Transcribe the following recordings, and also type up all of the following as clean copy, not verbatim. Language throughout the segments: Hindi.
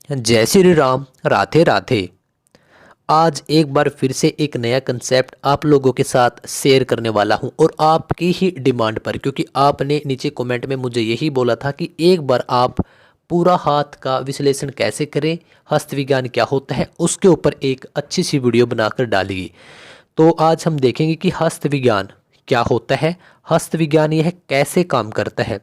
जय श्री राम। राधे राधे। आज एक बार फिर से एक नया कंसेप्ट आप लोगों के साथ शेयर करने वाला हूं और आपकी ही डिमांड पर, क्योंकि आपने नीचे कमेंट में मुझे यही बोला था कि एक बार आप पूरा हाथ का विश्लेषण कैसे करें, हस्त विज्ञान क्या होता है, उसके ऊपर एक अच्छी सी वीडियो बनाकर डालिए। तो आज हम देखेंगे कि हस्त विज्ञान क्या होता है, हस्त विज्ञान यह कैसे काम करता है,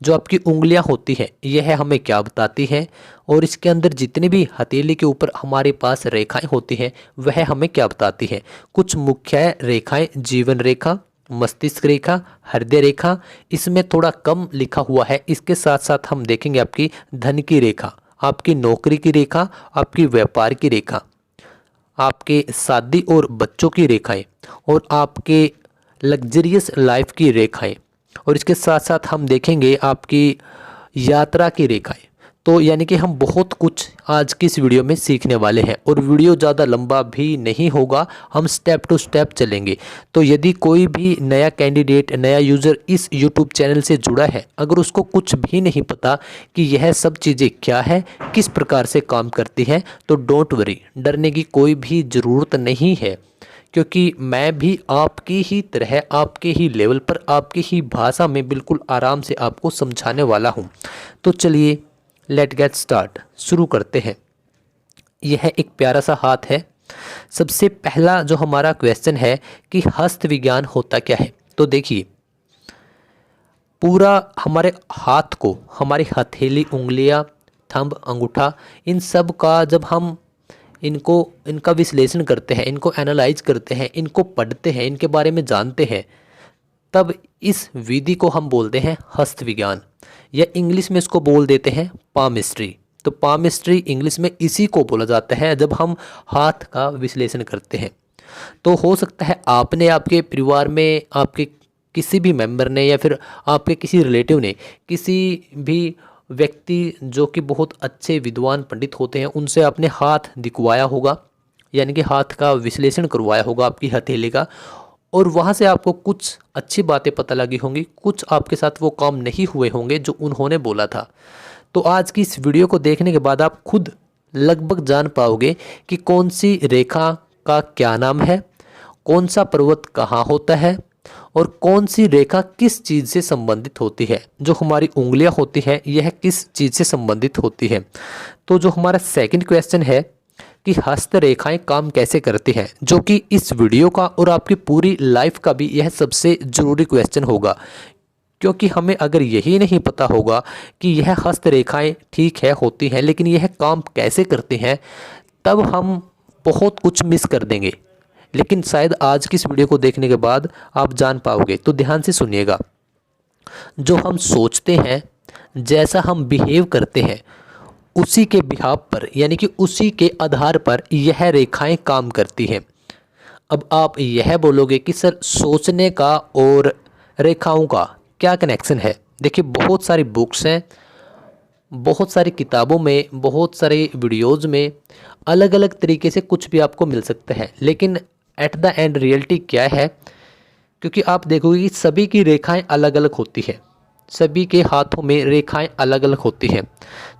जो आपकी उंगलियां होती हैं यह हमें क्या बताती हैं, और इसके अंदर जितनी भी हथेली के ऊपर हमारे पास रेखाएं होती हैं वह हमें क्या बताती हैं। कुछ मुख्य रेखाएं, जीवन रेखा, मस्तिष्क रेखा, हृदय रेखा, इसमें थोड़ा कम लिखा हुआ है। इसके साथ साथ हम देखेंगे आपकी धन की रेखा, आपकी नौकरी की रेखा, आपकी व्यापार की रेखा, आपके शादी और बच्चों की रेखाएं, और आपके लग्जरियस लाइफ की रेखाएं, और इसके साथ साथ हम देखेंगे आपकी यात्रा की रेखाएं। तो यानी कि हम बहुत कुछ आज की इस वीडियो में सीखने वाले हैं, और वीडियो ज़्यादा लंबा भी नहीं होगा, हम स्टेप टू स्टेप चलेंगे। तो यदि कोई भी नया कैंडिडेट, नया यूज़र इस यूट्यूब चैनल से जुड़ा है, अगर उसको कुछ भी नहीं पता कि यह सब चीज़ें क्या है, किस प्रकार से काम करती हैं, तो डोंट वरी, डरने की कोई भी ज़रूरत नहीं है, क्योंकि मैं भी आपकी ही तरह, आपके ही लेवल पर, आपकी ही भाषा में बिल्कुल आराम से आपको समझाने वाला हूँ। तो चलिए लेट गेट स्टार्ट, शुरू करते हैं। यह एक प्यारा सा हाथ है। सबसे पहला जो हमारा क्वेश्चन है कि हस्त विज्ञान होता क्या है। तो देखिए, पूरा हमारे हाथ को, हमारी हथेली, उंगलियां, थंब, अंगूठा, इन सब का जब हम इनका विश्लेषण करते हैं, इनको एनालाइज करते हैं, इनको पढ़ते हैं, इनके बारे में जानते हैं, तब इस विधि को हम बोलते हैं हस्त विज्ञान, या इंग्लिश में इसको बोल देते हैं पामिस्ट्री। तो पामिस्ट्री इंग्लिश में इसी को बोला जाता है जब हम हाथ का विश्लेषण करते हैं। तो हो सकता है आपने, आपके परिवार में आपके किसी भी मेंबर ने, या फिर आपके किसी रिलेटिव ने, किसी भी व्यक्ति जो कि बहुत अच्छे विद्वान पंडित होते हैं, उनसे आपने हाथ दिखवाया होगा, यानी कि हाथ का विश्लेषण करवाया होगा आपकी हथेली का, और वहाँ से आपको कुछ अच्छी बातें पता लगी होंगी, कुछ आपके साथ वो काम नहीं हुए होंगे जो उन्होंने बोला था। तो आज की इस वीडियो को देखने के बाद आप खुद लगभग जान पाओगे कि कौन सी रेखा का क्या नाम है, कौन सा पर्वत कहाँ होता है, और कौन सी रेखा किस चीज़ से संबंधित होती है। जो हमारी उंगलियां होती हैं यह किस चीज़ से संबंधित होती है। तो जो हमारा सेकंड क्वेश्चन है कि हस्त रेखाएं काम कैसे करती हैं, जो कि इस वीडियो का और आपकी पूरी लाइफ का भी यह सबसे ज़रूरी क्वेश्चन होगा, क्योंकि हमें अगर यही नहीं पता होगा कि यह हस्त रेखाएं ठीक है होती हैं, लेकिन यह काम कैसे करती हैं, तब हम बहुत कुछ मिस कर देंगे। लेकिन शायद आज की इस वीडियो को देखने के बाद आप जान पाओगे। तो ध्यान से सुनिएगा। जो हम सोचते हैं, जैसा हम बिहेव करते हैं, उसी के बिहाव पर, यानी कि उसी के आधार पर यह रेखाएं काम करती हैं। अब आप यह बोलोगे कि सर, सोचने का और रेखाओं का क्या कनेक्शन है। देखिए, बहुत सारी बुक्स हैं, बहुत सारी किताबों में, बहुत सारे वीडियोज़ में अलग अलग तरीके से कुछ भी आपको मिल सकता है, लेकिन एट द एंड रियलिटी क्या है, क्योंकि आप देखोगे कि सभी की रेखाएं अलग अलग होती है, सभी के हाथों में रेखाएं अलग अलग होती हैं।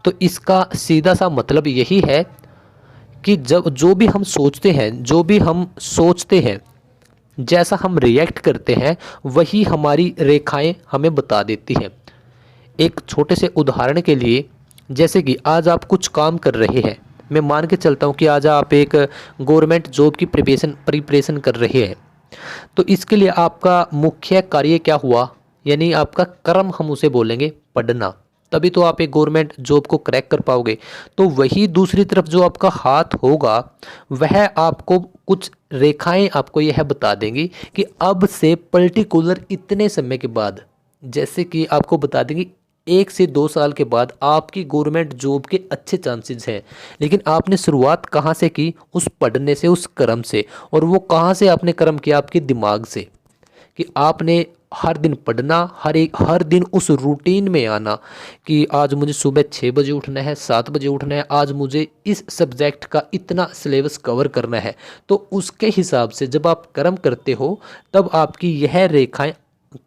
तो इसका सीधा सा मतलब यही है कि जब जो भी हम सोचते हैं, जो भी हम सोचते हैं, जैसा हम रिएक्ट करते हैं, वही हमारी रेखाएं हमें बता देती हैं। एक छोटे से उदाहरण के लिए, जैसे कि आज आप कुछ काम कर रहे हैं, मैं मान के चलता हूँ कि आज आप एक गवर्नमेंट जॉब की प्रिपरेशन कर रहे हैं। तो इसके लिए आपका मुख्य कार्य क्या हुआ, यानी आपका कर्म हम उसे बोलेंगे पढ़ना, तभी तो आप एक गवर्नमेंट जॉब को क्रैक कर पाओगे। तो वही दूसरी तरफ जो आपका हाथ होगा, वह आपको कुछ रेखाएं आपको यह बता देंगी कि अब से पर्टिकुलर इतने समय के बाद, जैसे कि आपको बता देंगी 1 से 2 साल के बाद आपकी गवर्नमेंट जॉब के अच्छे चांसेस हैं। लेकिन आपने शुरुआत कहाँ से की, उस पढ़ने से, उस कर्म से। और वो कहाँ से आपने कर्म किया, आपके दिमाग से, कि आपने हर दिन पढ़ना, हर दिन उस रूटीन में आना कि आज मुझे सुबह 6 बजे उठना है, 7 बजे उठना है, आज मुझे इस सब्जेक्ट का इतना सिलेबस कवर करना है। तो उसके हिसाब से जब आप कर्म करते हो, तब आपकी यह रेखाएं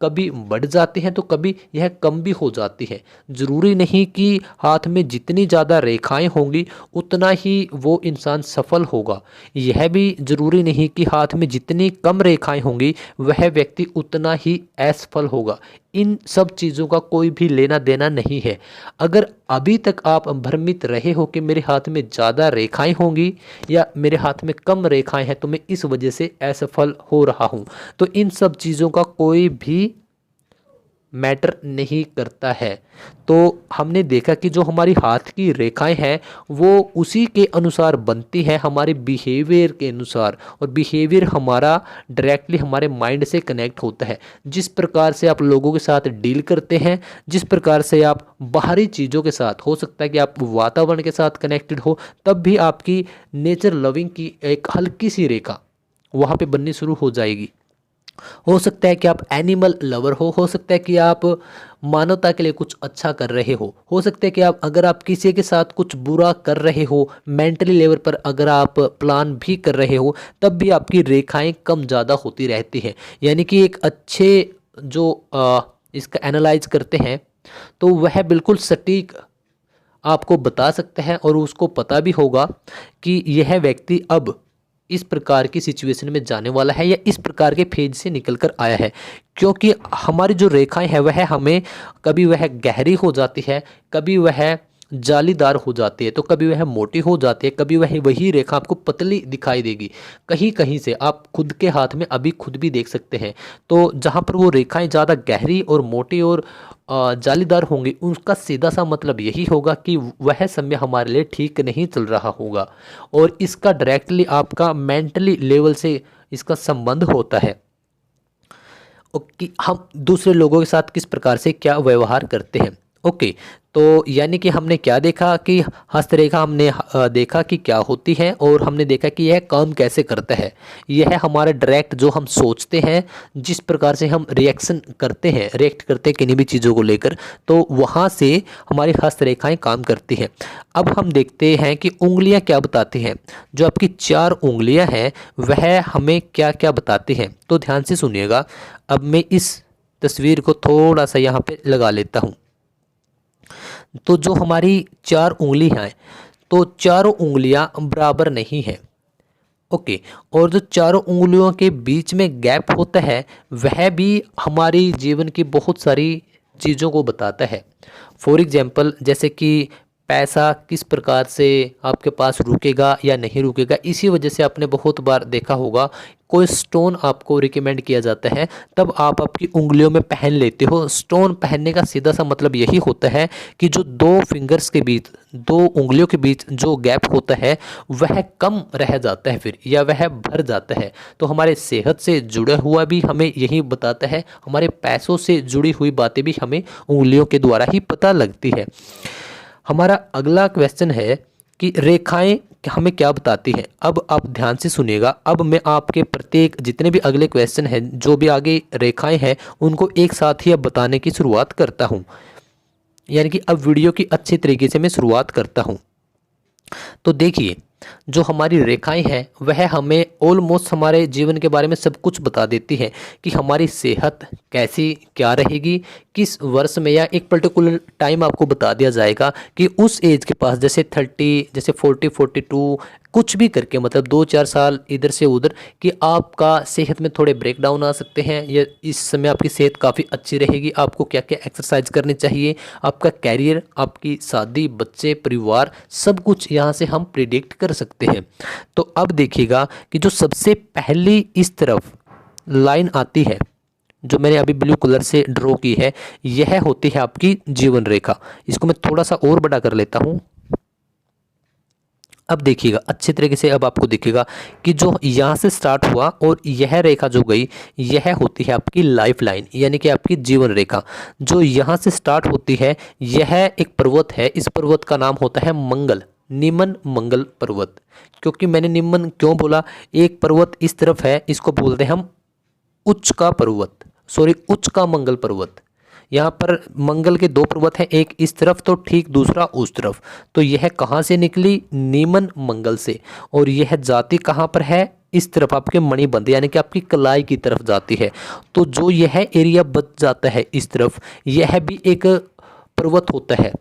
कभी बढ़ जाती हैं तो कभी यह कम भी हो जाती है। ज़रूरी नहीं कि हाथ में जितनी ज़्यादा रेखाएं होंगी उतना ही वो इंसान सफल होगा। यह भी ज़रूरी नहीं कि हाथ में जितनी कम रेखाएं होंगी वह व्यक्ति उतना ही असफल होगा। इन सब चीज़ों का कोई भी लेना देना नहीं है। अगर अभी तक आप भ्रमित रहे हो कि मेरे हाथ में ज़्यादा रेखाएं होंगी या मेरे हाथ में कम रेखाएं हैं तो मैं इस वजह से असफल हो रहा हूँ, तो इन सब चीज़ों का कोई भी मैटर नहीं करता है। तो हमने देखा कि जो हमारी हाथ की रेखाएं हैं वो उसी के अनुसार बनती हैं, हमारे बिहेवियर के अनुसार, और बिहेवियर हमारा डायरेक्टली हमारे माइंड से कनेक्ट होता है। जिस प्रकार से आप लोगों के साथ डील करते हैं, जिस प्रकार से आप बाहरी चीज़ों के साथ, हो सकता है कि आप वातावरण के साथ कनेक्टेड हो, तब भी आपकी नेचर लविंग की एक हल्की सी रेखा वहाँ पे बननी शुरू हो जाएगी। हो सकता है कि आप एनिमल लवर हो सकता है कि आप मानवता के लिए कुछ अच्छा कर रहे हो सकता है कि आप, अगर आप किसी के साथ कुछ बुरा कर रहे हो, मेंटली लेवल पर अगर आप प्लान भी कर रहे हो, तब भी आपकी रेखाएं कम ज़्यादा होती रहती हैं। यानी कि एक अच्छे जो इसका एनालाइज करते हैं तो वह बिल्कुल सटीक आपको बता सकता है और उसको पता भी होगा कि यह व्यक्ति अब इस प्रकार की सिचुएशन में जाने वाला है या इस प्रकार के फेज से निकल कर आया है। क्योंकि हमारी जो रेखाएं हैं वह हमें, कभी वह गहरी हो जाती है, कभी वह जालीदार हो जाती है, तो कभी वह मोटी हो जाती है, कभी वह वही रेखा आपको पतली दिखाई देगी। कहीं कहीं से आप खुद के हाथ में अभी खुद भी देख सकते हैं। तो जहाँ पर वो रेखाएं ज़्यादा गहरी और मोटी और जालीदार होंगी, उसका सीधा सा मतलब यही होगा कि वह समय हमारे लिए ठीक नहीं चल रहा होगा, और इसका डायरेक्टली आपका मेंटली लेवल से इसका संबंध होता है कि हम दूसरे लोगों के साथ किस प्रकार से क्या व्यवहार करते हैं। ओके, तो यानी कि हमने क्या देखा कि हस्तरेखा हमने देखा कि क्या होती है, और हमने देखा कि यह काम कैसे करता है। यह हमारा डायरेक्ट जो हम सोचते हैं, जिस प्रकार से हम रिएक्ट करते हैं किन्हीं भी चीज़ों को लेकर, तो वहाँ से हमारी हस्तरेखाएं काम करती हैं। अब हम देखते हैं कि उंगलियां क्या बताती हैं। जो आपकी 4 उंगलियां हैं वह हमें क्या क्या बताती हैं, तो ध्यान से सुनिएगा। अब मैं इस तस्वीर को थोड़ा सा यहाँ पे लगा लेता हूँ। तो जो हमारी 4 उंगली हैं, तो चारों उंगलियां बराबर नहीं है। ओके, और जो चारों उंगलियों के बीच में गैप होता है वह भी हमारी जीवन की बहुत सारी चीज़ों को बताता है। फॉर एग्जांपल, जैसे कि पैसा किस प्रकार से आपके पास रुकेगा या नहीं रुकेगा। इसी वजह से आपने बहुत बार देखा होगा, कोई स्टोन आपको रिकमेंड किया जाता है, तब आप आपकी उंगलियों में पहन लेते हो। स्टोन पहनने का सीधा सा मतलब यही होता है कि जो 2 फिंगर्स के बीच, 2 उंगलियों के बीच जो गैप होता है वह कम रह जाता है फिर, या वह भर जाता है। तो हमारे सेहत से जुड़ा हुआ भी हमें यही बताता है, हमारे पैसों से जुड़ी हुई बातें भी हमें उंगलियों के द्वारा ही पता लगती है। हमारा अगला क्वेश्चन है कि रेखाएं हमें क्या बताती हैं। अब आप ध्यान से सुनिएगा। अब मैं आपके प्रत्येक जितने भी अगले क्वेश्चन हैं, जो भी आगे रेखाएं हैं, उनको एक साथ ही अब बताने की शुरुआत करता हूं। यानी कि अब वीडियो की अच्छी तरीके से मैं शुरुआत करता हूं। तो देखिए, जो हमारी रेखाएं हैं वह हमें ऑलमोस्ट हमारे जीवन के बारे में सब कुछ बता देती है कि हमारी सेहत कैसी क्या रहेगी, किस वर्ष में, या एक पर्टिकुलर टाइम आपको बता दिया जाएगा कि उस एज के पास, जैसे 30, जैसे 40, 42, कुछ भी करके, मतलब 2-4 साल इधर से उधर, कि आपका सेहत में थोड़े ब्रेक डाउन आ सकते हैं, या इस समय आपकी सेहत काफ़ी अच्छी रहेगी। आपको क्या क्या एक्सरसाइज करनी चाहिए, आपका कैरियर, आपकी शादी, बच्चे, परिवार, सब कुछ यहाँ से हम प्रिडिक्ट कर सकते हैं। तो अब देखिएगा कि जो सबसे पहली इस तरफ लाइन आती है, जो मैंने अभी ब्लू कलर से ड्रॉ की है, यह होती है आपकी जीवन रेखा। इसको मैं थोड़ा सा और बड़ा कर लेता हूँ। अब देखिएगा अच्छे तरीके से, अब आपको दिखेगा कि जो यहाँ से स्टार्ट हुआ और यह रेखा जो गई, यह होती है आपकी लाइफ लाइन, यानी कि आपकी जीवन रेखा। जो यहाँ से स्टार्ट होती है, यह एक पर्वत है। इस पर्वत का नाम होता है मंगल, निमन मंगल पर्वत। क्योंकि मैंने निमन क्यों बोला, एक पर्वत इस तरफ है, इसको बोलते हैं हम उच्च का पर्वत, सॉरी उच्च का मंगल पर्वत। यहाँ पर मंगल के 2 पर्वत हैं, एक इस तरफ तो ठीक दूसरा उस तरफ। तो यह कहाँ से निकली, नीमन मंगल से। और यह जाति कहाँ पर है, इस तरफ आपके मणिबंध यानी कि आपकी कलाई की तरफ जाती है। तो जो यह एरिया बच जाता है इस तरफ, यह भी एक पर्वत होता है।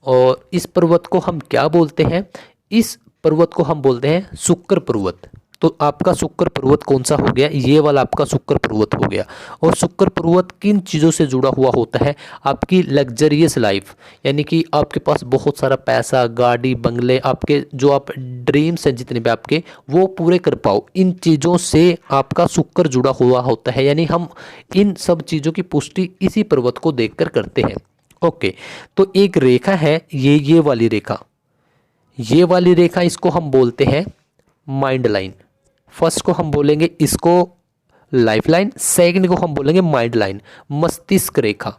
और इस पर्वत को हम क्या बोलते हैं? इस पर्वत को हम बोलते हैं शुक्र पर्वत। तो आपका शुक्र पर्वत कौन सा हो गया? ये वाला आपका शुक्र पर्वत हो गया। और शुक्र पर्वत किन चीज़ों से जुड़ा हुआ होता है? आपकी लग्जरियस लाइफ, यानी कि आपके पास बहुत सारा पैसा, गाड़ी, बंगले, आपके जो आप ड्रीम्स हैं जितने भी आपके, वो पूरे कर पाओ। इन चीज़ों से आपका शुक्र जुड़ा हुआ होता है, यानी हम इन सब चीज़ों की पुष्टि इसी पर्वत को देखकर करते हैं। ओके, तो एक रेखा है ये वाली रेखा, ये वाली रेखा, इसको हम बोलते हैं माइंड लाइन। फर्स्ट को हम बोलेंगे इसको लाइफ लाइन, सेकंड को हम बोलेंगे माइंड लाइन, मस्तिष्क रेखा।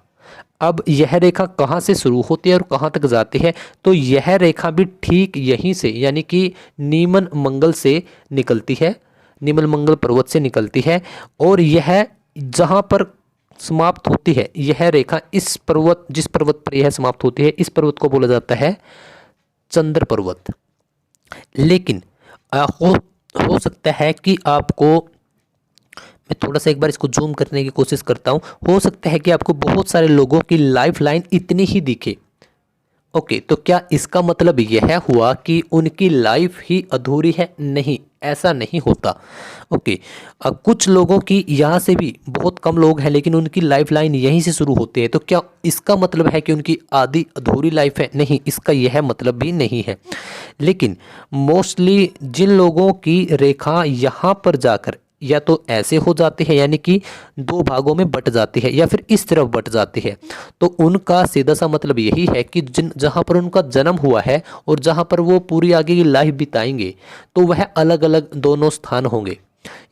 अब यह रेखा कहाँ से शुरू होती है और कहाँ तक जाती है? तो यह रेखा भी ठीक यहीं से, यानी कि नीमन मंगल से निकलती है, नीमन मंगल पर्वत से निकलती है। और यह जहाँ पर समाप्त होती है यह रेखा, इस पर्वत, जिस पर्वत पर यह समाप्त होती है, इस पर्वत को बोला जाता है चंद्र पर्वत। लेकिन हो सकता है कि आपको, मैं थोड़ा सा एक बार इसको जूम करने की कोशिश करता हूं, हो सकता है कि आपको बहुत सारे लोगों की लाइफ लाइन इतनी ही दिखे। ओके, तो क्या इसका मतलब यह हुआ कि उनकी लाइफ ही अधूरी है? नहीं, ऐसा नहीं होता। ओके, कुछ लोगों की यहाँ से भी, बहुत कम लोग हैं लेकिन उनकी लाइफ लाइन यहीं से शुरू होती है। तो क्या इसका मतलब है कि उनकी आधी अधूरी लाइफ है? नहीं, इसका यह मतलब भी नहीं है। लेकिन मोस्टली जिन लोगों की रेखा यहाँ पर जाकर या तो ऐसे हो जाती है, यानी कि दो भागों में बट जाती है, या फिर इस तरफ बट जाती है, तो उनका सीधा सा मतलब यही है कि जहाँ पर उनका जन्म हुआ है और जहाँ पर वो पूरी आगे की लाइफ बिताएंगे, तो वह अलग अलग दोनों स्थान होंगे।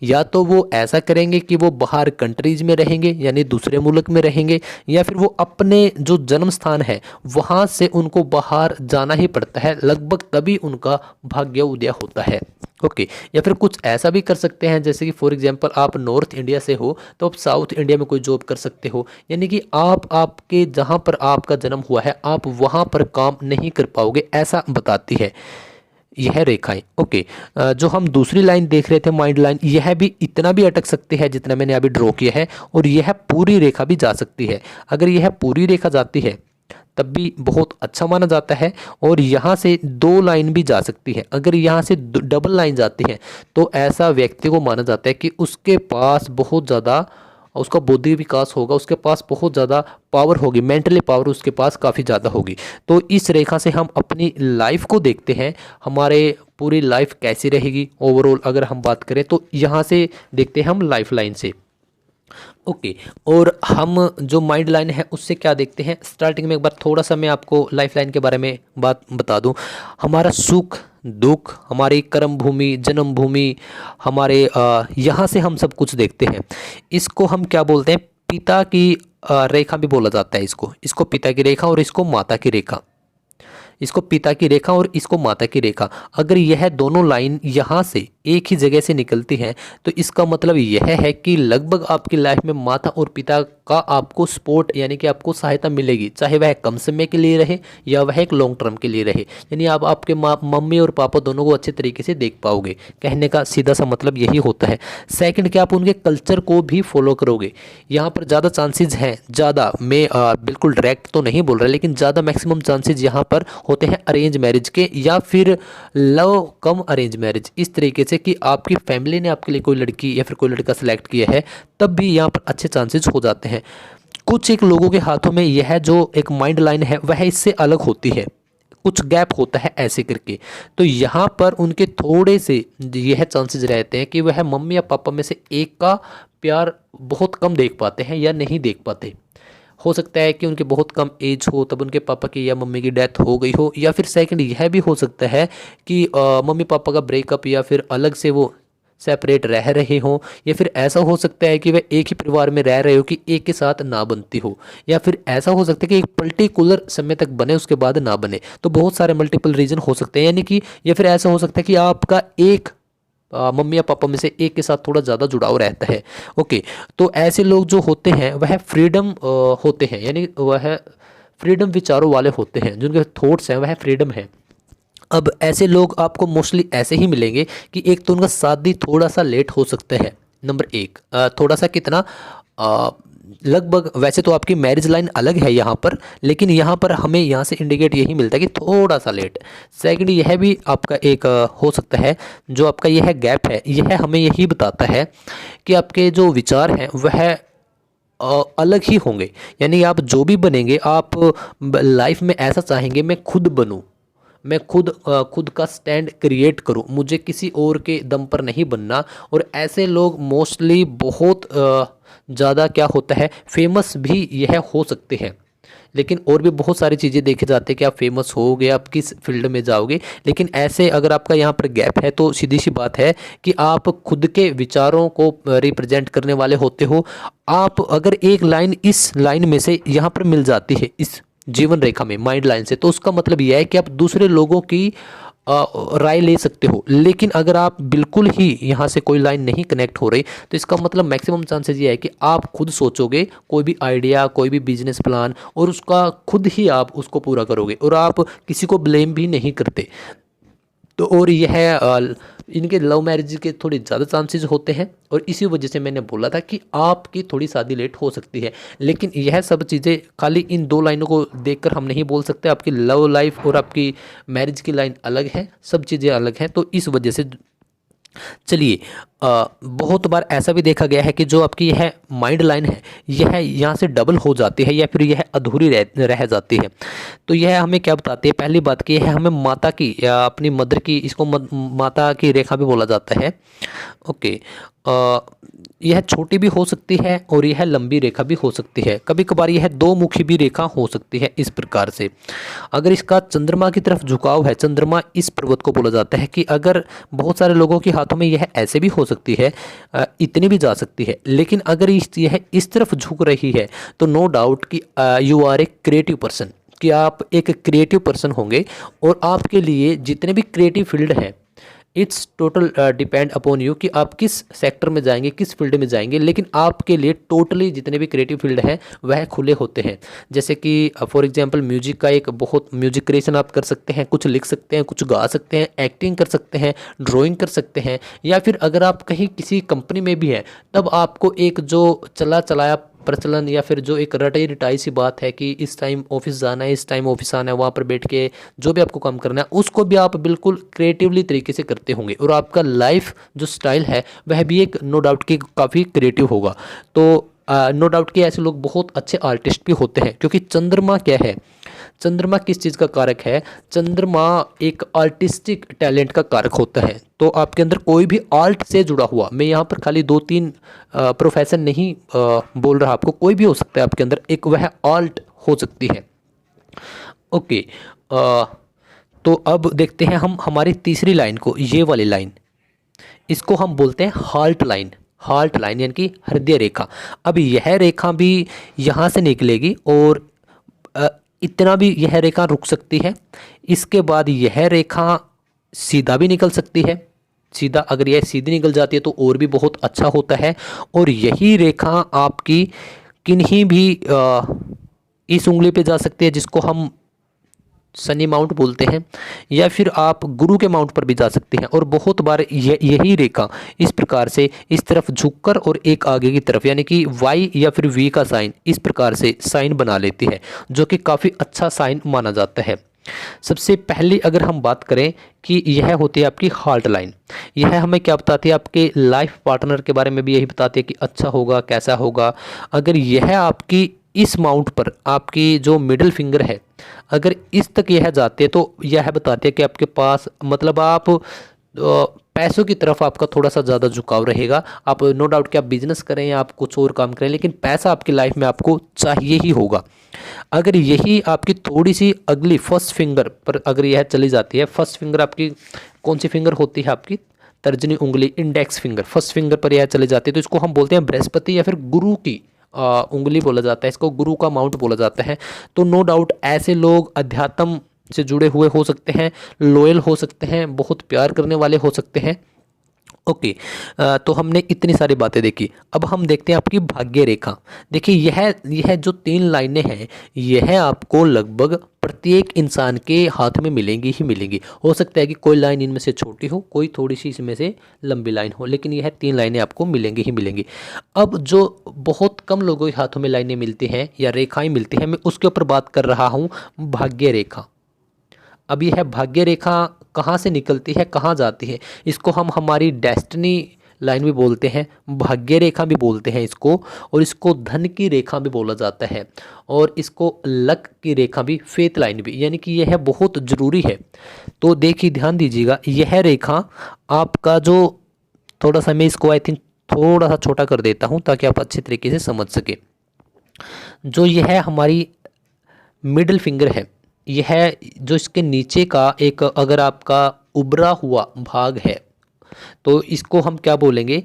या तो वो ऐसा करेंगे कि वो बाहर कंट्रीज में रहेंगे, यानी दूसरे मुल्क में रहेंगे, या फिर वो अपने जो जन्म स्थान है वहाँ से उनको बाहर जाना ही पड़ता है, लगभग तभी उनका भाग्य उदय होता है। ओके, या फिर कुछ ऐसा भी कर सकते हैं, जैसे कि फॉर एग्जांपल आप नॉर्थ इंडिया से हो तो आप साउथ इंडिया में कोई जॉब कर सकते हो, यानी कि आप आपके जहाँ पर आपका जन्म हुआ है आप वहाँ पर काम नहीं कर पाओगे, ऐसा बताती है यह रेखाएं। ओके, जो हम दूसरी लाइन देख रहे थे माइंड लाइन, यह भी इतना भी अटक सकती है जितना मैंने अभी ड्रॉ किया है, और यह पूरी रेखा भी जा सकती है। अगर यह पूरी रेखा जाती है तब भी बहुत अच्छा माना जाता है, और यहाँ से दो लाइन भी जा सकती है। अगर यहाँ से डबल लाइन जाती है तो ऐसा व्यक्ति को माना जाता है कि उसके पास बहुत ज़्यादा, उसका बौद्धिक विकास होगा, उसके पास बहुत ज़्यादा पावर होगी, मेंटली पावर उसके पास काफ़ी ज़्यादा होगी। तो इस रेखा से हम अपनी लाइफ को देखते हैं, हमारे पूरी लाइफ कैसी रहेगी ओवरऑल अगर हम बात करें, तो यहाँ से देखते हैं हम लाइफ लाइन से। ओके, और हम जो माइंड लाइन है उससे क्या देखते हैं? स्टार्टिंग में एक बार थोड़ा सा मैं आपको लाइफ लाइन के बारे में बात बता दूं। हमारा सुख दुख, हमारी कर्म भूमि, जन्म भूमि, हमारे यहाँ से हम सब कुछ देखते हैं। इसको हम क्या बोलते हैं? पिता की रेखा भी बोला जाता है इसको। इसको पिता की रेखा और इसको माता की रेखा, इसको पिता की रेखा और इसको माता की रेखा। अगर यह दोनों लाइन यहाँ से एक ही जगह से निकलती हैं तो इसका मतलब यह है कि लगभग आपकी लाइफ में माता और पिता का आपको सपोर्ट, यानी कि आपको सहायता मिलेगी, चाहे वह कम समय के लिए रहे या वह एक लॉन्ग टर्म के लिए रहे। यानी आप आपके मम्मी और पापा दोनों को अच्छे तरीके से देख पाओगे। कहने का सीधा सा मतलब यही होता है। सेकंड, कि आप उनके कल्चर को भी फॉलो करोगे। यहाँ पर ज़्यादा चांसेज हैं, ज़्यादा, मैं बिल्कुल डायरेक्ट तो नहीं बोल रहा, लेकिन ज़्यादा मैक्सिमम चांसेज यहाँ पर होते हैं अरेंज मैरिज के, या फिर लव कम अरेंज मैरिज, इस तरीके से कि आपकी फैमिली ने आपके लिए कोई लड़की या फिर कोई लड़का सिलेक्ट किया है, तब भी यहाँ पर अच्छे चांसेस हो जाते हैं। कुछ एक लोगों के हाथों में यह जो एक माइंड लाइन है वह इससे अलग होती है, कुछ गैप होता है ऐसे करके। तो यहाँ पर उनके थोड़े से यह चांसेस रहते हैं कि वह मम्मी या पापा में से एक का प्यार बहुत कम देख पाते हैं या नहीं देख पाते। हो सकता है कि उनके बहुत कम एज हो तब उनके पापा की या मम्मी की डेथ हो गई हो, या फिर सेकंड यह भी हो सकता है कि मम्मी पापा का ब्रेकअप या फिर अलग से वो सेपरेट रह रहे हों, या फिर ऐसा हो सकता है कि वे एक ही परिवार में रह रहे हो कि एक के साथ ना बनती हो, या फिर ऐसा हो सकता है कि एक पर्टिकुलर समय तक बने उसके बाद ना बने। तो बहुत सारे मल्टीपल रीजन हो सकते हैं, यानी कि या फिर ऐसा हो सकता है कि आपका एक मम्मी या पापा में से एक के साथ थोड़ा ज़्यादा जुड़ाव रहता है। ओके, तो ऐसे लोग जो होते हैं वह फ्रीडम होते हैं, यानी वह फ्रीडम विचारों वाले होते हैं, जिनके थॉट्स हैं वह फ्रीडम है। अब ऐसे लोग आपको मोस्टली ऐसे ही मिलेंगे कि एक तो उनका शादी थोड़ा सा लेट हो सकता है, नंबर एक, थोड़ा सा कितना, लगभग, वैसे तो आपकी मैरिज लाइन अलग है यहाँ पर, लेकिन यहाँ पर हमें यहाँ से इंडिकेट यही मिलता है कि थोड़ा सा लेट। सेकंड, यह भी आपका एक हो सकता है, जो आपका यह गैप है, यह हमें यही बताता है कि आपके जो विचार हैं वह अलग ही होंगे। यानी आप जो भी बनेंगे, आप लाइफ में ऐसा चाहेंगे मैं खुद बनूं, मैं खुद का स्टैंड क्रिएट करूं, मुझे किसी और के दम पर नहीं बनना। और ऐसे लोग मोस्टली बहुत ज़्यादा क्या होता है, फेमस भी यह हो सकते हैं। लेकिन और भी बहुत सारी चीज़ें देखे जाते हैं कि आप फेमस होगे, आप किस फील्ड में जाओगे। लेकिन ऐसे अगर आपका यहाँ पर गैप है तो सीधी सी बात है कि आप खुद के विचारों को रिप्रेजेंट करने वाले होते हो। आप अगर एक लाइन इस लाइन में से यहाँ पर मिल जाती है, इस जीवन रेखा में, माइंड लाइन से, तो उसका मतलब यह है कि आप दूसरे लोगों की राय ले सकते हो। लेकिन अगर आप बिल्कुल ही यहाँ से कोई लाइन नहीं कनेक्ट हो रही, तो इसका मतलब मैक्सिमम चांसेस ये है कि आप खुद सोचोगे कोई भी आइडिया, कोई भी बिजनेस प्लान, और उसका खुद ही आप उसको पूरा करोगे, और आप किसी को ब्लेम भी नहीं करते। तो और यह इनके लव मैरिज के थोड़े ज़्यादा चांसेस होते हैं, और इसी वजह से मैंने बोला था कि आपकी थोड़ी शादी लेट हो सकती है। लेकिन यह सब चीज़ें खाली इन दो लाइनों को देखकर हम नहीं बोल सकते। आपकी लव लाइफ और आपकी मैरिज की लाइन अलग है, सब चीज़ें अलग हैं। तो इस वजह से चलिए, बहुत बार ऐसा भी देखा गया है कि जो आपकी यह माइंड लाइन है, यह यहाँ से डबल हो जाती है या फिर यह अधूरी रह जाती है। तो यह हमें क्या बताती है, पहली बात की यह हमें माता की या अपनी मदर की, इसको माता की रेखा भी बोला जाता है। ओके, यह छोटी भी हो सकती है और यह लंबी रेखा भी हो सकती है। कभी कभार यह दो मुखी भी रेखा हो सकती है। इस प्रकार से अगर इसका चंद्रमा की तरफ झुकाव है, चंद्रमा इस पर्वत को बोला जाता है कि अगर बहुत सारे लोगों के हाथों में यह ऐसे भी हो सकती है, इतनी भी जा सकती है। लेकिन अगर यह इस तरफ झुक रही है तो नो डाउट कि you are a creative person, कि आप एक क्रिएटिव पर्सन होंगे। और आपके लिए जितने भी क्रिएटिव फील्ड हैं, it's total depend upon you कि आप किस सेक्टर में जाएंगे, किस फील्ड में जाएंगे। लेकिन आपके लिए टोटली जितने भी क्रिएटिव फील्ड हैं वह खुले होते हैं। जैसे कि फॉर एग्जांपल म्यूजिक का एक बहुत म्यूजिक क्रिएशन आप कर सकते हैं, कुछ लिख सकते हैं, कुछ गा सकते हैं, एक्टिंग कर सकते हैं, ड्राइंग कर सकते हैं। या फिर अगर आप कहीं किसी कंपनी में भी हैं, तब आपको एक जो चला चलाया प्रचलन या फिर जो एक रटाई रिटाई सी बात है कि इस टाइम ऑफिस जाना है, इस टाइम ऑफिस आना है, वहाँ पर बैठ के जो भी आपको काम करना है उसको भी आप बिल्कुल क्रिएटिवली तरीके से करते होंगे। और आपका लाइफ जो स्टाइल है वह भी एक नो डाउट कि काफ़ी क्रिएटिव होगा। तो नो डाउट कि ऐसे लोग बहुत अच्छे आर्टिस्ट भी होते हैं, क्योंकि चंद्रमा क्या है, चंद्रमा किस चीज़ का कारक है, चंद्रमा एक आर्टिस्टिक टैलेंट का कारक होता है। तो आपके अंदर कोई भी आर्ट से जुड़ा हुआ, मैं यहाँ पर खाली 2-3 प्रोफेशन नहीं बोल रहा, आपको कोई भी हो सकता है आपके अंदर एक वह आर्ट हो सकती है। ओके, तो अब देखते हैं हम हमारी तीसरी लाइन को, ये वाली लाइन, इसको हम बोलते हैं हार्ट लाइन। हार्ट लाइन यानी कि हृदय रेखा। अब यह रेखा भी यहाँ से निकलेगी और इतना भी यह रेखा रुक सकती है। इसके बाद यह रेखा सीधा भी निकल सकती है। सीधा, अगर यह सीधी निकल जाती है तो और भी बहुत अच्छा होता है। और यही रेखा आपकी किन्हीं भी इस उंगली पे जा सकती है, जिसको हम शनि माउंट बोलते हैं, या फिर आप गुरु के माउंट पर भी जा सकते हैं। और बहुत बार यही रेखा इस प्रकार से इस तरफ झुककर और एक आगे की तरफ, यानी कि वाई या फिर वी का साइन, इस प्रकार से साइन बना लेती है, जो कि काफ़ी अच्छा साइन माना जाता है। सबसे पहले अगर हम बात करें कि यह होती है आपकी हार्ट लाइन, यह हमें क्या बताती है, आपके लाइफ पार्टनर के बारे में भी यही बताती है कि अच्छा होगा, कैसा होगा। अगर यह आपकी इस माउंट पर, आपकी जो मिडिल फिंगर है, अगर इस तक यह जाते हैं तो यह बताते हैं कि आपके पास, मतलब आप पैसों की तरफ आपका थोड़ा सा ज़्यादा झुकाव रहेगा। आप नो डाउट कि आप बिजनेस करें या आप कुछ और काम करें, लेकिन पैसा आपकी लाइफ में आपको चाहिए ही होगा। अगर यही आपकी थोड़ी सी अगली फर्स्ट फिंगर पर अगर यह चली जाती है, फर्स्ट फिंगर आपकी कौन सी फिंगर होती है, आपकी तर्जनी उंगली, इंडेक्स फिंगर, फर्स्ट फिंगर पर यह चली जाती है, तो इसको हम बोलते हैं बृहस्पति या फिर गुरु की उंगली बोला जाता है, इसको गुरु का माउंट बोला जाता है। तो नो डाउट ऐसे लोग अध्यात्म से जुड़े हुए हो सकते हैं, लॉयल हो सकते हैं, बहुत प्यार करने वाले हो सकते हैं। ओके। तो हमने इतनी सारी बातें देखी। अब हम देखते हैं आपकी भाग्य रेखा। देखिए यह जो 3 लाइनें हैं, यह आपको लगभग प्रत्येक इंसान के हाथ में मिलेंगी ही मिलेंगी। हो सकता है कि कोई लाइन इनमें से छोटी हो, कोई थोड़ी सी इसमें से लंबी लाइन हो, लेकिन यह 3 लाइनें आपको मिलेंगी ही मिलेंगी। अब जो बहुत कम लोगों के हाथों में लाइनें मिलती हैं या रेखाएं मिलती हैं, मैं उसके ऊपर बात कर रहा हूँ, भाग्य रेखा। अब यह भाग्य रेखा कहाँ से निकलती है, कहाँ जाती है, इसको हम हमारी डेस्टिनी लाइन भी बोलते हैं, भाग्य रेखा भी बोलते हैं इसको, और इसको धन की रेखा भी बोला जाता है, और इसको लक की रेखा भी, फेथ लाइन भी, यानी कि यह बहुत ज़रूरी है। तो देखिए ध्यान दीजिएगा, यह रेखा आपका जो, थोड़ा सा मैं इसको आई थिंक थोड़ा सा छोटा कर देता हूँ ताकि आप अच्छे तरीके से समझ सके। जो यह हमारी मिडिल फिंगर है, यह जो इसके नीचे का एक अगर आपका उभरा हुआ भाग है, तो इसको हम क्या बोलेंगे,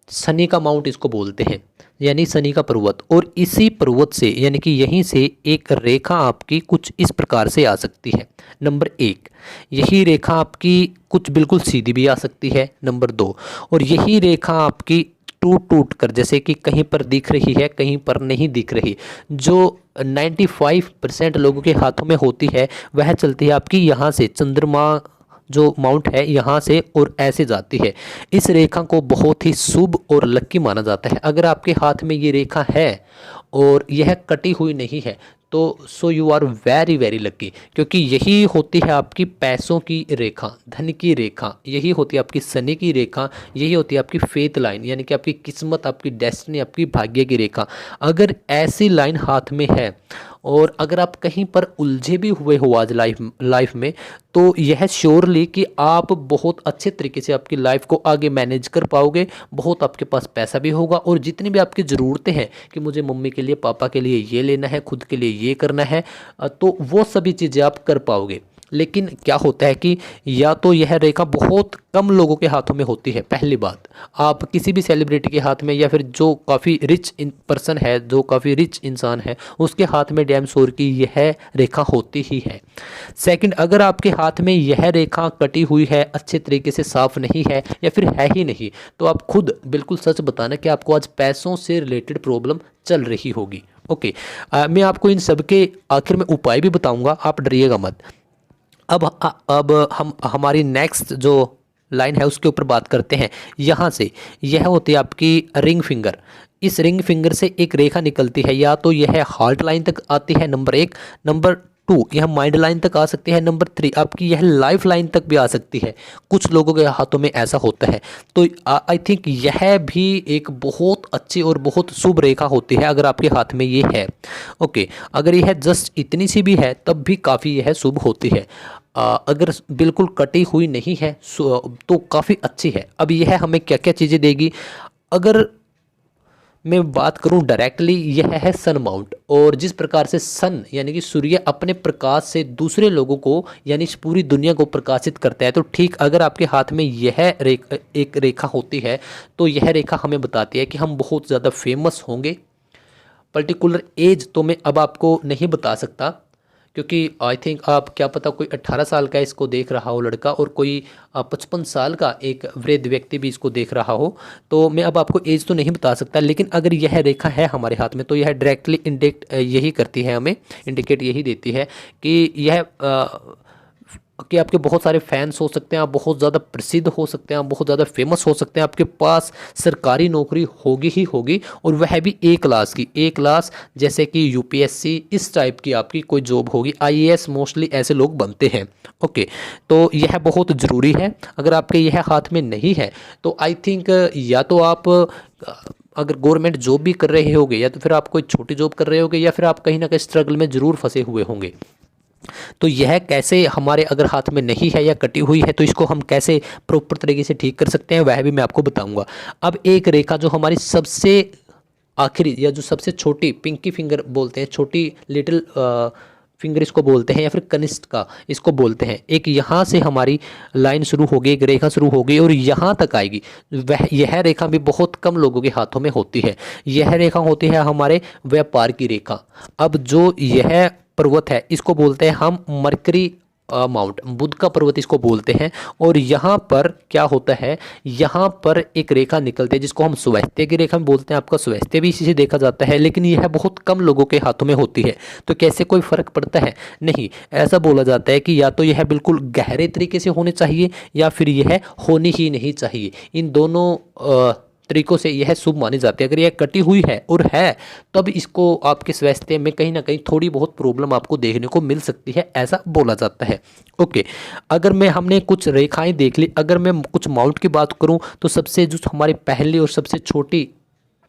शनि का माउंट इसको बोलते हैं, यानी शनि का पर्वत। और इसी पर्वत से, यानी कि यहीं से एक रेखा आपकी कुछ इस प्रकार से आ सकती है। नंबर 1, यही रेखा आपकी कुछ बिल्कुल सीधी भी आ सकती है। नंबर 2, और यही रेखा आपकी टूट टूट कर, जैसे कि कहीं पर दिख रही है कहीं पर नहीं दिख रही, जो 95% लोगों के हाथों में होती है, वह चलती है आपकी यहाँ से, चंद्रमा जो माउंट है यहाँ से और ऐसे जाती है। इस रेखा को बहुत ही शुभ और लकी माना जाता है। अगर आपके हाथ में ये रेखा है और यह कटी हुई नहीं है, तो so you are very very lucky, क्योंकि यही होती है आपकी पैसों की रेखा, धन की रेखा, यही होती है आपकी शनि की रेखा, यही होती है आपकी फेथ लाइन, यानी कि आपकी किस्मत, आपकी डेस्टिनी, आपकी भाग्य की रेखा। अगर ऐसी लाइन हाथ में है और अगर आप कहीं पर उलझे भी हुए हो आज लाइफ में, तो यह श्योरली कि आप बहुत अच्छे तरीके से आपकी लाइफ को आगे मैनेज कर पाओगे, बहुत आपके पास पैसा भी होगा, और जितनी भी आपकी ज़रूरतें हैं कि मुझे मम्मी के लिए, पापा के लिए ये लेना है, खुद के लिए ये करना है, तो वो सभी चीज़ें आप कर पाओगे। लेकिन क्या होता है कि या तो यह रेखा बहुत कम लोगों के हाथों में होती है, पहली बात, आप किसी भी सेलिब्रिटी के हाथ में, या फिर जो काफ़ी रिच पर्सन है, जो काफ़ी रिच इंसान है, उसके हाथ में डैम श्योर की यह रेखा होती ही है। सेकंड, अगर आपके हाथ में यह रेखा कटी हुई है, अच्छे तरीके से साफ नहीं है, या फिर है ही नहीं, तो आप खुद बिल्कुल सच बताना कि आपको आज पैसों से रिलेटेड प्रॉब्लम चल रही होगी। ओके, मैं आपको इन सब के आखिर में उपाय भी बताऊंगा, आप डरिएगा मत। अब हम हमारी नेक्स्ट जो लाइन है उसके ऊपर बात करते हैं। यहाँ से यह होती है आपकी रिंग फिंगर। इस रिंग फिंगर से एक रेखा निकलती है, या तो यह हार्ट लाइन तक आती है, नंबर 1, नंबर 2 यह माइंड लाइन तक आ सकती है, नंबर 3 आपकी यह लाइफ लाइन तक भी आ सकती है। कुछ लोगों के हाथों में ऐसा होता है, तो आई थिंक यह भी एक बहुत अच्छी और बहुत शुभ रेखा होती है अगर आपके हाथ में ये है। ओके, अगर यह जस्ट इतनी सी भी है तब भी काफ़ी यह शुभ होती है। अगर बिल्कुल कटी हुई नहीं है तो काफ़ी अच्छी है। अब यह हमें क्या क्या चीज़ें देगी, अगर मैं बात करूं डायरेक्टली, यह है सन माउंट। और जिस प्रकार से सन यानी कि सूर्य अपने प्रकाश से दूसरे लोगों को यानी इस पूरी दुनिया को प्रकाशित करता है, तो ठीक अगर आपके हाथ में यह एक रेखा होती है, तो यह रेखा हमें बताती है कि हम बहुत ज़्यादा फेमस होंगे। पर्टिकुलर एज तो मैं अब आपको नहीं बता सकता, क्योंकि आई थिंक आप क्या पता कोई 18 साल का इसको देख रहा हो लड़का, और कोई 55 साल का एक वृद्ध व्यक्ति भी इसको देख रहा हो, तो मैं अब आपको एज तो नहीं बता सकता। लेकिन अगर यह रेखा है हमारे हाथ में, तो यह डायरेक्टली इंडिकेट यही करती है, हमें इंडिकेट यही देती है कि यह कि आपके बहुत सारे फैंस हो सकते हैं, आप बहुत ज़्यादा प्रसिद्ध हो सकते हैं, आप बहुत ज़्यादा फेमस हो सकते हैं, आपके पास सरकारी नौकरी होगी ही होगी, और वह भी ए क्लास की, ए क्लास जैसे कि यूपीएससी इस टाइप की आपकी कोई जॉब होगी, आईएएस मोस्टली ऐसे लोग बनते हैं। ओके, तो यह बहुत ज़रूरी है। अगर आपके यह हाथ में नहीं है, तो आई थिंक या तो आप अगर गवर्नमेंट जॉब भी कर रहे होंगे, या तो फिर आप कोई छोटी जॉब कर रहे होंगे, या फिर आप कहीं ना कहीं स्ट्रगल में ज़रूर फंसे हुए होंगे। तो यह कैसे हमारे अगर हाथ में नहीं है या कटी हुई है, तो इसको हम कैसे प्रॉपर तरीके से ठीक कर सकते हैं, वह भी मैं आपको बताऊंगा। अब एक रेखा जो हमारी सबसे आखिरी या जो सबसे छोटी पिंकी फिंगर बोलते हैं, छोटी लिटिल फिंगर इसको बोलते हैं, या फिर कनिष्ठ का इसको बोलते हैं, एक यहाँ से हमारी लाइन शुरू होगी, एक रेखा शुरू होगी और यहाँ तक आएगी। वह यह रेखा भी बहुत कम लोगों के हाथों में होती है। यह रेखा होती है हमारे व्यापार की रेखा। अब जो यह पर्वत है इसको बोलते हैं हम मरकरी माउंट, बुध का पर्वत इसको बोलते हैं। और यहाँ पर क्या होता है, यहाँ पर एक रेखा निकलती है जिसको हम स्वास्थ्य की रेखा में बोलते हैं। आपका स्वास्थ्य भी इसी से देखा जाता है, लेकिन यह बहुत कम लोगों के हाथों में होती है। तो कैसे कोई फर्क पड़ता है? नहीं, ऐसा बोला जाता है कि या तो यह बिल्कुल गहरे तरीके से होने चाहिए या फिर यह होनी ही नहीं चाहिए। इन दोनों तरीकों से यह शुभ मानी जाती है। अगर यह कटी हुई है और है, तब इसको आपके स्वास्थ्य में कहीं ना कहीं थोड़ी बहुत प्रॉब्लम आपको देखने को मिल सकती है, ऐसा बोला जाता है। ओके, अगर मैं हमने कुछ रेखाएं देख ली, अगर मैं कुछ माउंट की बात करूं तो सबसे जो हमारी पहली और सबसे छोटी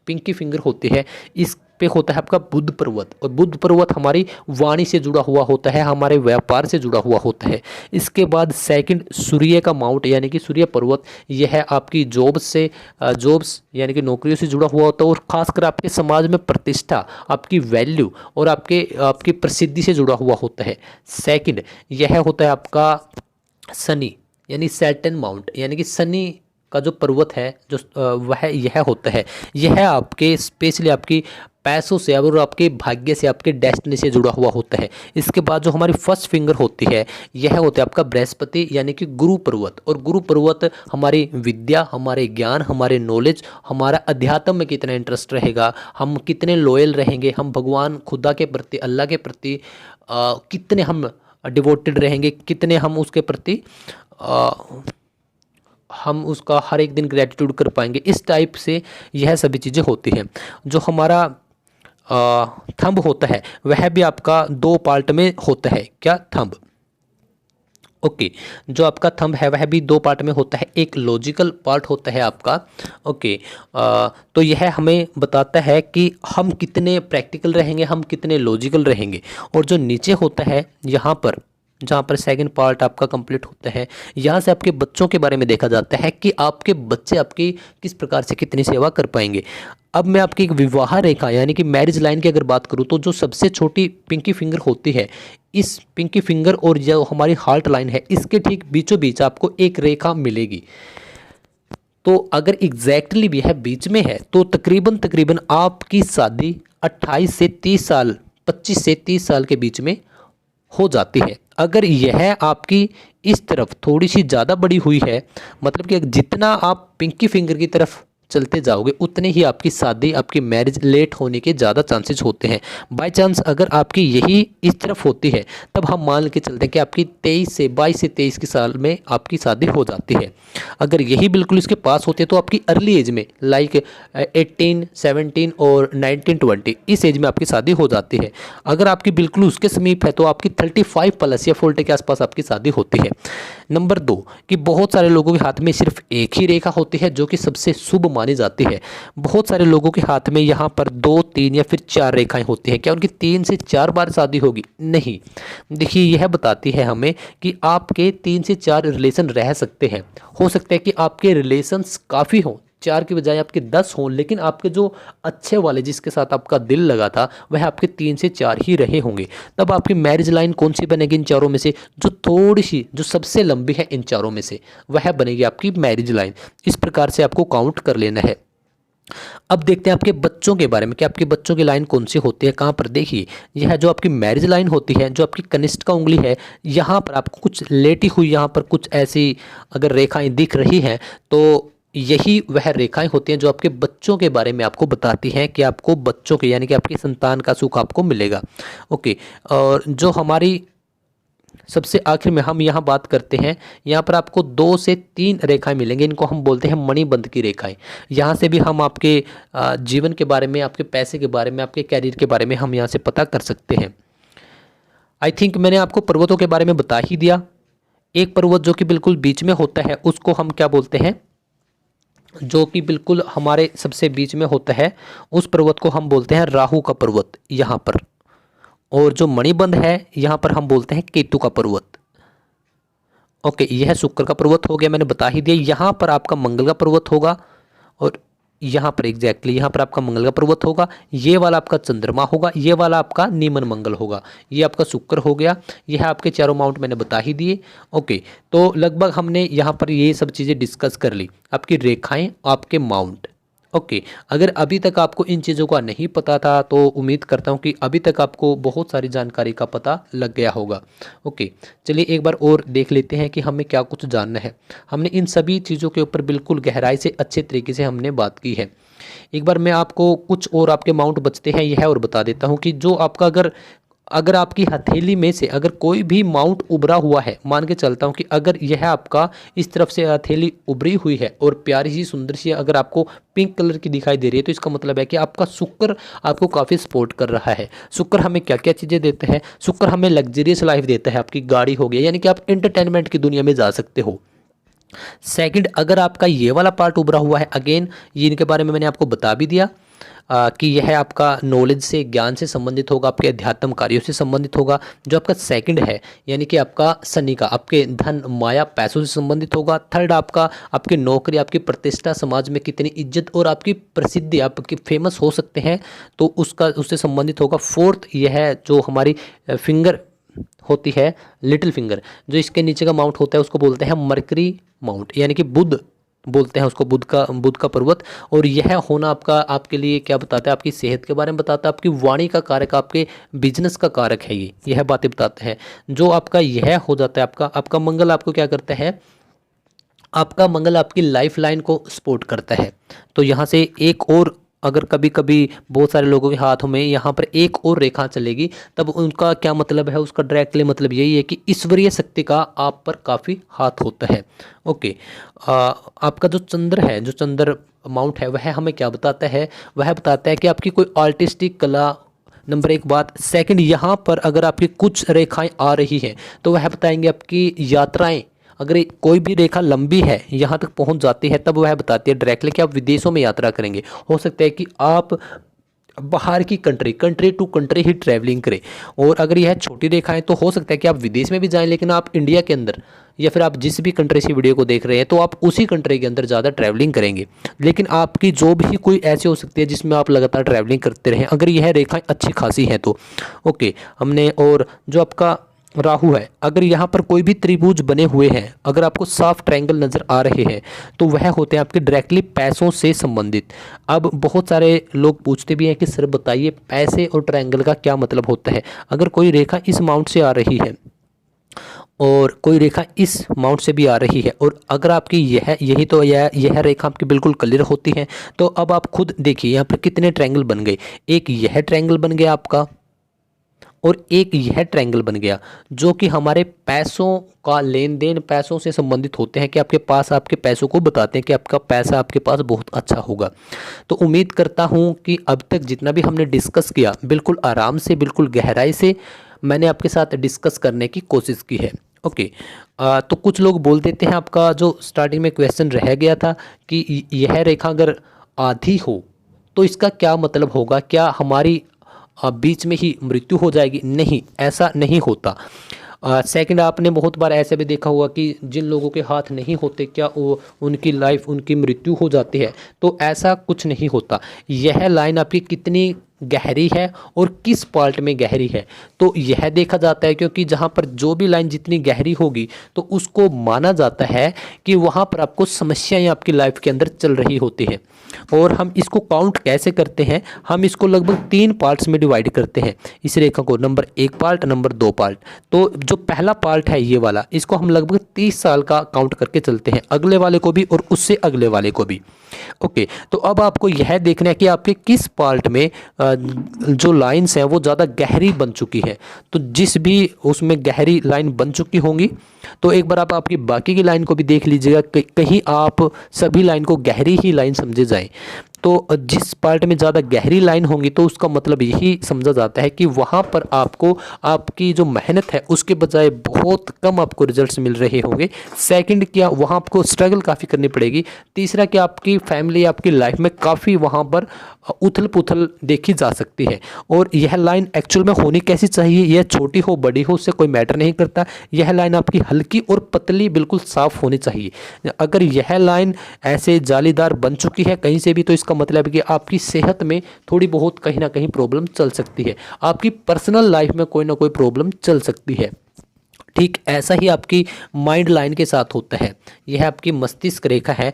पिंकी फिंगर होती है, इस पे होता है आपका बुध पर्वत। और बुध पर्वत हमारी वाणी से जुड़ा हुआ होता है, हमारे व्यापार से जुड़ा हुआ होता है। इसके बाद सेकंड सूर्य का माउंट यानी कि सूर्य पर्वत, यह आपकी जॉब्स यानी कि नौकरियों से जुड़ा हुआ होता है, और खासकर आपके समाज में प्रतिष्ठा, आपकी वैल्यू और आपकी प्रसिद्धि से जुड़ा हुआ होता है। सेकंड यह होता है आपका शनि यानी सैटर्न माउंट, यानी कि शनि का जो पर्वत है जो वह यह होता है, यह आपके स्पेशली आपकी पैसों से और आपके भाग्य से, आपके डेस्टिनी से जुड़ा हुआ होता है। इसके बाद जो हमारी फर्स्ट फिंगर होती है, यह होता है आपका बृहस्पति यानी कि गुरु पर्वत। और गुरु पर्वत हमारी विद्या, हमारे ज्ञान, हमारे नॉलेज, हमारा अध्यात्म में कितना इंटरेस्ट रहेगा, हम कितने लॉयल रहेंगे, हम भगवान खुदा के प्रति, अल्लाह के प्रति कितने हम डिवोटेड रहेंगे, कितने हम उसके प्रति हम उसका हर एक दिन ग्रेटिट्यूड कर पाएंगे। इस टाइप से यह सभी चीज़ें होती हैं। जो हमारा थंब होता है वह भी आपका 2 पार्ट में होता है। क्या? थंब। ओके, जो आपका थंब है वह भी 2 पार्ट में होता है। एक लॉजिकल पार्ट होता है आपका। ओके, तो यह हमें बताता है कि हम कितने प्रैक्टिकल रहेंगे, हम कितने लॉजिकल रहेंगे। और जो नीचे होता है यहाँ पर, जहाँ पर सेकंड पार्ट आपका कंप्लीट होता है, यहाँ से आपके बच्चों के बारे में देखा जाता है कि आपके बच्चे आपकी किस प्रकार से कितनी सेवा कर पाएंगे। अब मैं आपकी एक विवाह रेखा यानी कि मैरिज लाइन की अगर बात करूँ तो जो सबसे छोटी पिंकी फिंगर होती है, इस पिंकी फिंगर और जो हमारी हार्ट लाइन है, इसके ठीक बीचों बीच आपको एक रेखा मिलेगी। तो अगर एग्जैक्टली भी है बीच में है तो तकरीबन आपकी शादी 28 से 30 साल, 25 से 30 साल के बीच में हो जाती है। अगर यह आपकी इस तरफ थोड़ी सी ज़्यादा बड़ी हुई है, मतलब कि जितना आप पिंकी फिंगर की तरफ चलते जाओगे उतने ही आपकी शादी, आपकी मैरिज लेट होने के ज़्यादा चांसेस होते हैं। बाय चांस अगर आपकी यही इस तरफ होती है, तब हम मान के चलते हैं कि आपकी 22 से 23 के साल में आपकी शादी हो जाती है। अगर यही बिल्कुल इसके पास होती है तो आपकी अर्ली एज में, लाइक 18, 17 और 19, 20, इस एज में आपकी शादी हो जाती है। अगर आपकी बिल्कुल उसके समीप है तो आपकी 35 प्लस या 40 के आसपास आपकी शादी होती है। नंबर 2 कि बहुत सारे लोगों के हाथ में सिर्फ एक ही रेखा होती है जो कि सबसे शुभ मानी जाती है। बहुत सारे लोगों के हाथ में यहाँ पर 2, 3 या फिर 4 रेखाएं होती हैं। क्या उनकी 3 से 4 बार शादी होगी? नहीं। देखिए, यह बताती है हमें कि आपके 3 से 4 रिलेशन रह सकते हैं। हो सकता है कि आपके रिलेशंस काफ़ी हों, 4 की बजाय आपके 10 हों, लेकिन आपके जो अच्छे वाले जिसके साथ आपका दिल लगा था वह आपके 3 से 4 ही रहे होंगे। तब आपकी मैरिज लाइन कौन सी बनेगी इन चारों में से? जो थोड़ी सी, जो सबसे लंबी है इन चारों में से, वह बनेगी आपकी मैरिज लाइन। इस प्रकार से आपको काउंट कर लेना है। अब देखते हैं आपके बच्चों के बारे में कि आपके बच्चों की लाइन कौन सी होती है। कहाँ पर? देखिए, यह जो आपकी मैरिज लाइन होती है, जो आपकी कनिष्ठ का उंगली है, यहाँ पर आपको कुछ लेटी हुई, यहाँ पर कुछ ऐसी अगर रेखाएं दिख रही हैं तो यही वह रेखाएं होती हैं जो आपके बच्चों के बारे में आपको बताती हैं कि आपको बच्चों के यानी कि आपकी संतान का सुख आपको मिलेगा। ओके, और जो हमारी सबसे आखिर में हम यहाँ बात करते हैं, यहाँ पर आपको 2 से 3 रेखाएं मिलेंगी। इनको हम बोलते हैं मणिबंध की रेखाएं। यहाँ से भी हम आपके जीवन के बारे में, आपके पैसे के बारे में, आपके कैरियर के बारे में हम यहाँ से पता कर सकते हैं। आई थिंक मैंने आपको पर्वतों के बारे में बता ही दिया। एक पर्वत जो कि बिल्कुल बीच में होता है उसको हम क्या बोलते हैं? जो कि बिल्कुल हमारे सबसे बीच में होता है उस पर्वत को हम बोलते हैं राहु का पर्वत यहाँ पर। और जो मणिबंध है यहाँ पर हम बोलते हैं केतु का पर्वत। ओके, यह शुक्र का पर्वत हो गया, मैंने बता ही दिया। यहाँ पर आपका मंगल का पर्वत होगा और यहाँ पर एग्जैक्टली यहाँ पर आपका मंगल का पर्वत होगा। ये वाला आपका चंद्रमा होगा, ये वाला आपका नीमन मंगल होगा। ये आपका शुक्र हो गया। यह आपके चारों माउंट मैंने बता ही दिए। ओके, तो लगभग हमने यहाँ पर ये सब चीज़ें डिस्कस कर ली, आपकी रेखाएं, आपके माउंट। ओके, अगर अभी तक आपको इन चीज़ों का नहीं पता था तो उम्मीद करता हूँ कि अभी तक आपको बहुत सारी जानकारी का पता लग गया होगा। ओके, चलिए एक बार और देख लेते हैं कि हमें क्या कुछ जानना है। हमने इन सभी चीज़ों के ऊपर बिल्कुल गहराई से अच्छे तरीके से हमने बात की है। एक बार मैं आपको कुछ और आपके माउंट बचते हैं यह और बता देता हूँ कि जो आपका अगर अगर आपकी हथेली में से अगर कोई भी माउंट उभरा हुआ है, मान के चलता हूँ कि अगर यह आपका इस तरफ से हथेली उभरी हुई है और प्यारी सी सुंदर सी अगर आपको पिंक कलर की दिखाई दे रही है, तो इसका मतलब है कि आपका शुक्र आपको काफ़ी सपोर्ट कर रहा है। शुक्र हमें क्या क्या चीज़ें देते हैं? शुक्र हमें लग्जरियस लाइफ देता है, आपकी गाड़ी हो गई, यानी कि आप एंटरटेनमेंट की दुनिया में जा सकते हो। सेकंड, अगर आपका ये वाला पार्ट उभरा हुआ है, अगेन ये इनके बारे में मैंने आपको बता भी दिया कि यह आपका नॉलेज से, ज्ञान से संबंधित होगा, आपके अध्यात्म कार्यों से संबंधित होगा। जो आपका सेकंड है यानी कि आपका शनि का, आपके धन माया पैसों से संबंधित होगा। थर्ड आपका आपकी नौकरी, आपकी प्रतिष्ठा, समाज में कितनी इज्जत और आपकी प्रसिद्धि, आपकी फेमस हो सकते हैं, तो उसका उससे संबंधित होगा। फोर्थ यह जो हमारी फिंगर होती है, लिटिल फिंगर, जो इसके नीचे का माउंट होता है उसको बोलते हैं मरकरी माउंट, यानी कि बुध बोलते हैं उसको, बुध का पर्वत। और यह होना आपका आपके लिए क्या बताता है? आपकी सेहत के बारे में बताता है, आपकी वाणी का कारक, आपके बिजनेस का कारक है यह बातें बताते हैं। जो आपका यह हो जाता है, आपका आपका मंगल आपको क्या करता है? आपका मंगल आपकी लाइफ लाइन को सपोर्ट करता है। तो यहाँ से एक और, अगर कभी कभी बहुत सारे लोगों के हाथों में यहाँ पर एक और रेखा चलेगी, तब उनका क्या मतलब है? उसका डायरेक्टली मतलब यही है कि ईश्वरीय शक्ति का आप पर काफ़ी हाथ होता है। ओके, आपका जो चंद्र है, जो चंद्र माउंट है, वह हमें क्या बताता है? वह बताता है कि आपकी कोई आर्टिस्टिक कला, नंबर एक बात। सेकंड, यहाँ पर अगर आपकी कुछ रेखाएं आ रही हैं तो वह बताएंगे आपकी यात्राएं, अगर कोई भी रेखा लंबी है, यहाँ तक पहुँच जाती है, तब वह बताती है डायरेक्टली कि आप विदेशों में यात्रा करेंगे। हो सकता है कि आप बाहर की कंट्री टू कंट्री ही ट्रैवलिंग करें। और अगर यह छोटी रेखा है तो हो सकता है कि आप विदेश में भी जाएं, लेकिन आप इंडिया के अंदर, या फिर आप जिस भी कंट्री से वीडियो को देख रहे हैं तो आप उसी कंट्री के अंदर ज़्यादा ट्रैवलिंग करेंगे। लेकिन आपकी जॉब ही कोई ऐसी हो सकती है जिसमें आप लगातार ट्रैवलिंग करते रहें, अगर यह रेखाएं अच्छी खासी हैं तो। ओके, हमने, और जो आपका राहु है, अगर यहाँ पर कोई भी त्रिभुज बने हुए हैं, अगर आपको साफ ट्रायंगल नज़र आ रहे हैं, तो वह होते हैं आपके डायरेक्टली पैसों से संबंधित। अब बहुत सारे लोग पूछते भी हैं कि सर बताइए पैसे और ट्रायंगल का क्या मतलब होता है? अगर कोई रेखा इस माउंट से आ रही है और कोई रेखा इस माउंट से भी आ रही है, और अगर आपकी यह रेखा आपकी बिल्कुल क्लियर होती है, तो अब आप खुद देखिए यहाँ पर कितने ट्रायंगल बन गए। एक यह ट्रायंगल बन गया आपका, और एक यह ट्रायंगल बन गया, जो कि हमारे पैसों का लेन देन, पैसों से संबंधित होते हैं, कि आपके पास आपके पैसों को बताते हैं कि आपका पैसा आपके पास बहुत अच्छा होगा। तो उम्मीद करता हूं कि अब तक जितना भी हमने डिस्कस किया, बिल्कुल आराम से, बिल्कुल गहराई से मैंने आपके साथ डिस्कस करने की कोशिश की है। ओके, तो कुछ लोग बोल देते हैं, आपका जो स्टार्टिंग में क्वेश्चन रह गया था कि यह रेखा अगर आधी हो तो इसका क्या मतलब होगा? क्या हमारी बीच में ही मृत्यु हो जाएगी? नहीं, ऐसा नहीं होता। सेकंड, आपने बहुत बार ऐसे भी देखा होगा कि जिन लोगों के हाथ नहीं होते, क्या वो उनकी लाइफ, उनकी मृत्यु हो जाती है? तो ऐसा कुछ नहीं होता। यह लाइन आपकी कितनी गहरी है और किस पार्ट में गहरी है, तो यह देखा जाता है, क्योंकि जहाँ पर जो भी लाइन जितनी गहरी होगी तो उसको माना जाता है कि वहाँ पर आपको समस्याएं आपकी लाइफ के अंदर चल रही होती है। और हम इसको काउंट कैसे करते हैं? हम इसको लगभग 3 पार्ट्स में डिवाइड करते हैं इस रेखा को, नंबर 1 पार्ट, नंबर 2 पार्ट। तो जो पहला पार्ट है ये वाला, इसको हम लगभग 30 साल का काउंट करके चलते हैं, अगले वाले को भी और उससे अगले वाले को भी। ओके, तो अब आपको यह देखना है कि आपके किस पार्ट में जो लाइंस हैं वो ज़्यादा गहरी बन चुकी है। तो जिस भी उसमें गहरी लाइन बन चुकी होंगी, तो एक बार आप आपकी बाकी की लाइन को भी देख लीजिएगा, कहीं आप सभी लाइन को गहरी ही लाइन समझे जाएं। तो जिस पार्ट में ज़्यादा गहरी लाइन होंगी तो उसका मतलब यही समझा जाता है कि वहाँ पर आपको आपकी जो मेहनत है उसके बजाय बहुत कम आपको रिजल्ट्स मिल रहे होंगे। सेकंड, क्या वहाँ आपको स्ट्रगल काफ़ी करनी पड़ेगी। तीसरा, क्या आपकी फैमिली, आपकी लाइफ में काफ़ी वहाँ पर उथल पुथल देखी जा सकती है। और यह लाइन एक्चुअल में होनी कैसी चाहिए? यह छोटी हो बड़ी हो उससे कोई मैटर नहीं करता, यह लाइन आपकी हल्की और पतली, बिल्कुल साफ होनी चाहिए। अगर यह लाइन ऐसे जालीदार बन चुकी है कहीं से भी, तो इसका मतलब है कि आपकी सेहत में थोड़ी बहुत कहीं ना कहीं प्रॉब्लम चल सकती है, आपकी पर्सनल लाइफ में कोई ना कोई प्रॉब्लम चल सकती है। ठीक ऐसा ही आपकी माइंड लाइन के साथ होता है। यह आपकी मस्तिष्क रेखा है,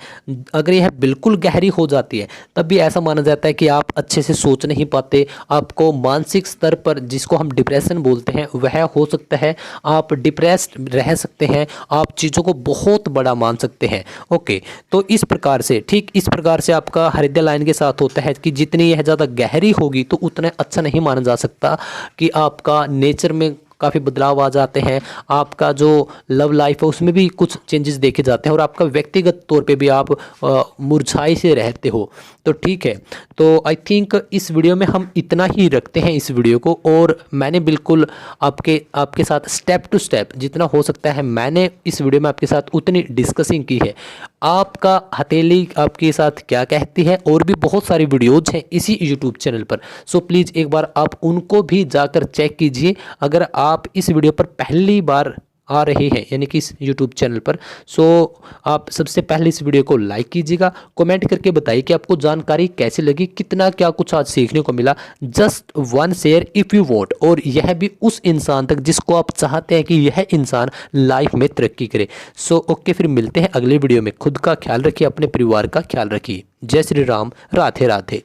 अगर यह बिल्कुल गहरी हो जाती है तब भी ऐसा माना जाता है कि आप अच्छे से सोच नहीं पाते, आपको मानसिक स्तर पर, जिसको हम डिप्रेशन बोलते हैं, वह हो सकता है, आप डिप्रेस्ड रह सकते हैं, आप चीज़ों को बहुत बड़ा मान सकते हैं। ओके, तो इस प्रकार से, ठीक इस प्रकार से आपका हृदय लाइन के साथ होता है कि जितनी यह ज़्यादा गहरी होगी तो उतना अच्छा नहीं माना जा सकता कि आपका नेचर में काफ़ी बदलाव आ जाते हैं, आपका जो लव लाइफ है उसमें भी कुछ चेंजेस देखे जाते हैं और आपका व्यक्तिगत तौर पे भी आप मुरझाई से रहते हो। तो ठीक है, तो आई थिंक इस वीडियो में हम इतना ही रखते हैं इस वीडियो को। और मैंने बिल्कुल आपके साथ स्टेप टू स्टेप जितना हो सकता है मैंने इस वीडियो में आपके साथ उतनी डिस्कसिंग की है। आपका हथेली आपके साथ क्या कहती है, और भी बहुत सारी वीडियोज़ हैं इसी यूट्यूब चैनल पर, सो प्लीज़ एक बार आप उनको भी जाकर चेक कीजिए। अगर आप इस वीडियो पर पहली बार आ रहे हैं यानी कि इस यूट्यूब चैनल पर, सो आप सबसे पहले इस वीडियो को लाइक कीजिएगा, कमेंट करके बताइए कि आपको जानकारी कैसी लगी, कितना क्या कुछ आज सीखने को मिला। Just one share if you want, और यह भी उस इंसान तक जिसको आप चाहते हैं कि यह इंसान लाइफ में तरक्की करे। सो ओके, फिर मिलते हैं अगले वीडियो में। खुद का ख्याल रखिए, अपने परिवार का ख्याल रखिए। जय श्री राम, राधे राधे।